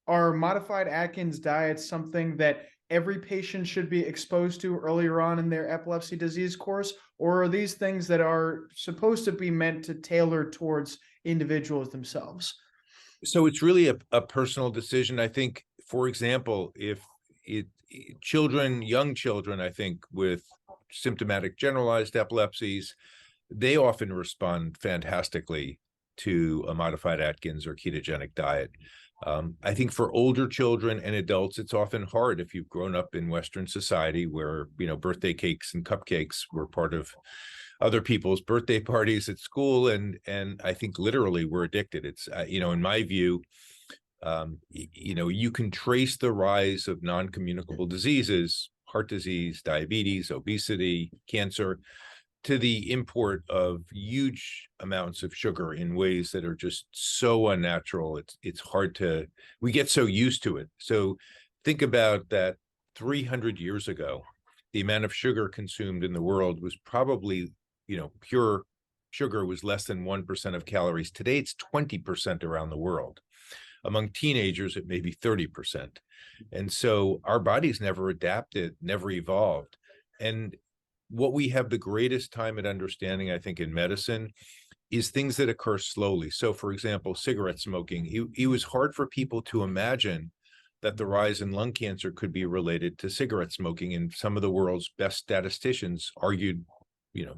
are modified Atkins diets something that every patient should be exposed to earlier on in their epilepsy disease course, or are these things that are supposed to be meant to tailor towards individuals themselves? So it's really a personal decision. I think, for example, if young children, I think, with symptomatic generalized epilepsies, they often respond fantastically to a modified Atkins or ketogenic diet. I think for older children and adults, it's often hard if you've grown up in Western society where, birthday cakes and cupcakes were part of other people's birthday parties at school. And I think literally we're addicted. It's, in my view, you can trace the rise of non-communicable diseases, heart disease, diabetes, obesity, cancer, to the import of huge amounts of sugar in ways that are just so unnatural. It's hard we get so used to it. So think about that 300 years ago, the amount of sugar consumed in the world was probably, pure sugar was less than 1% of calories. Today, it's 20% around the world. Among teenagers, it may be 30%. And so our bodies never adapted, never evolved. And what we have the greatest time at understanding, I think, in medicine is things that occur slowly. So, for example, cigarette smoking. It was hard for people to imagine that the rise in lung cancer could be related to cigarette smoking. And some of the world's best statisticians argued,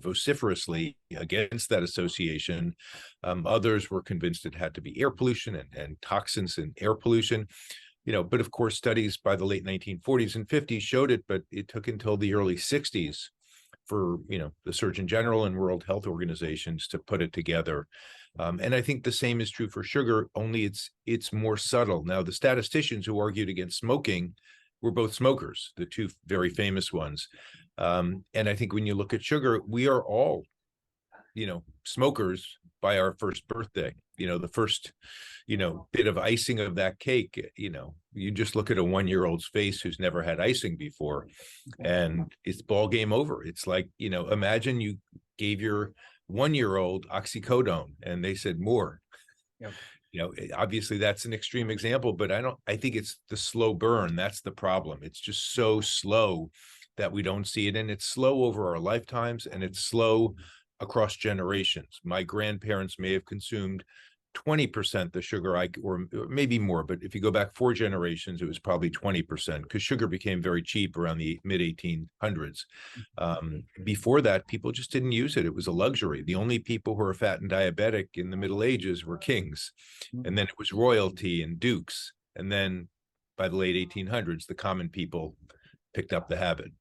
vociferously against that association. Others were convinced it had to be air pollution and toxins in air pollution. But of course, studies by the late 1940s and 50s showed it, but it took until the early 60s for, the Surgeon General and World Health Organizations to put it together. And I think the same is true for sugar, only it's more subtle. Now, the statisticians who argued against smoking were both smokers, the two very famous ones. And I think when you look at sugar, we are all, smokers by our first birthday. The first, bit of icing of that cake, you just look at a 1-year-old's face who's never had icing before, and it's ball game over. It's like, imagine you gave your 1-year-old oxycodone and they said more. Yep. Obviously that's an extreme example, but I think it's the slow burn. That's the problem. It's just so slow that we don't see it. And it's slow over our lifetimes, and it's slow across generations. My grandparents may have consumed 20% the sugar or maybe more, but if you go back 4 generations, it was probably 20% because sugar became very cheap around the mid 1800s. Before that, people just didn't use it. It was a luxury. The only people who were fat and diabetic in the Middle Ages were kings. And then it was royalty and dukes. And then by the late 1800s, the common people picked up the habit.